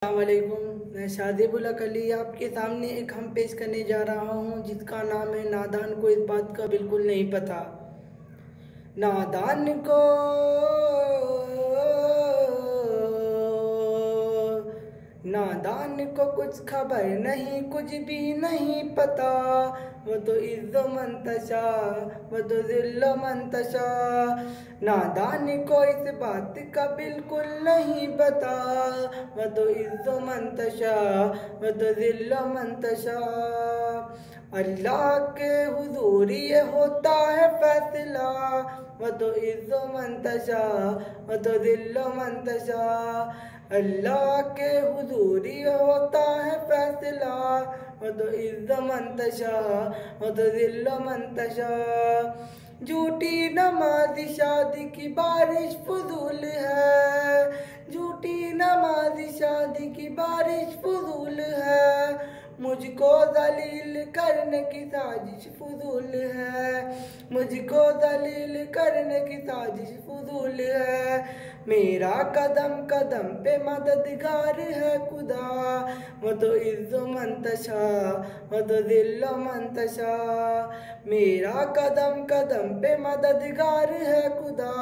अस्सलामुअलैकुम। मैं शादिबुल अली आपके सामने एक हम पेश करने जा रहा हूँ जिसका नाम है नादान को इस बात का बिल्कुल नहीं पता। नादान को कुछ खबर नहीं, कुछ भी नहीं पता। वो तो इज्जो मंतशा, वो तो जिल्लो मंतशा। नादान को इस बात का बिल्कुल नहीं पता। वो तो इज्जो मंतशा, वो तो जिल्लो मंतशा। अल्लाह के हुजूर ये होता है फैसला। वो तो इज्जो मंतशा, वो तो जिल्लो मंतशा। अल्लाह के हुजूर ये होता है फैसला। वो तो इज्जो मंतशा, वो तो जिल्लो मंतशा। झूठी नमाज़ी शादी की बारिश फजूल है। झूठी नमाज़ी शादी की बारिश फजूल है। मुझको दलील करने की साजिश फजूल है। मुझको दलील करने की साजिश फजूल है। मेरा कदम कदम पे मददगार है खुदा। वो तो इज्जो मंतशा, वो तो दिल्लो मंतशा। मेरा कदम कदम पे मददगार है खुदा।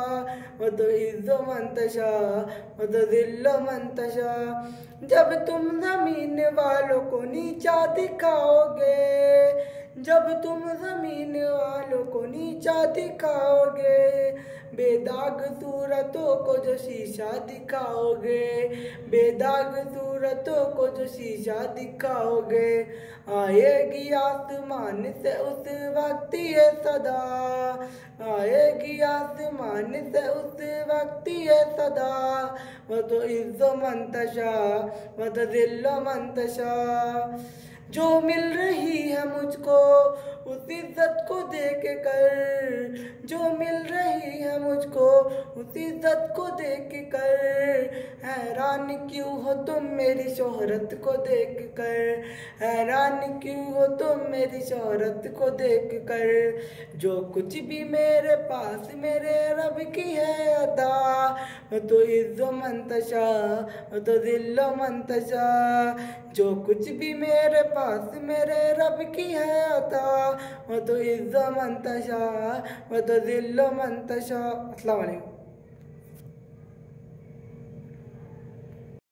वो तो इज्जो मंतशा, वो तो दिल्लो मंतशा। जब तुम जमीन वालों को नीचा दिखाओगे, जब तुम जमीन वालों को नीचा दिखाओगे, बेदाग सूरतों को जो शीशा दिखाओगे, बेदाग सूरतों को जो शीशा दिखाओगे, आएगी आसमान से उस वक्त ये सदा। आएगी आसमान से उस वक्त ये सदा। वो तो इज्जो मंतशा, वो तो दिल्लो मंतशा। जो मिल रही है मुझको उस इज्जत को देख कर, जो मिल रही है मुझको उस इज्जत को देख कर, हैरान क्यों हो तुम मेरी शोहरत को देख कर। हैरान क्यों हो तुम मेरी शोहरत को देख कर। जो कुछ भी मेरे पास मेरे रब की है अता। वो तो इज्जो मंतशा, वो तो दिल्लो मंतशा। जो कुछ भी मेरे पास मेरे रब की है अता। वो तो इज्जो मंतशा, वो तो दिल्लो मंतशा। अस्सलाम वालेकुम।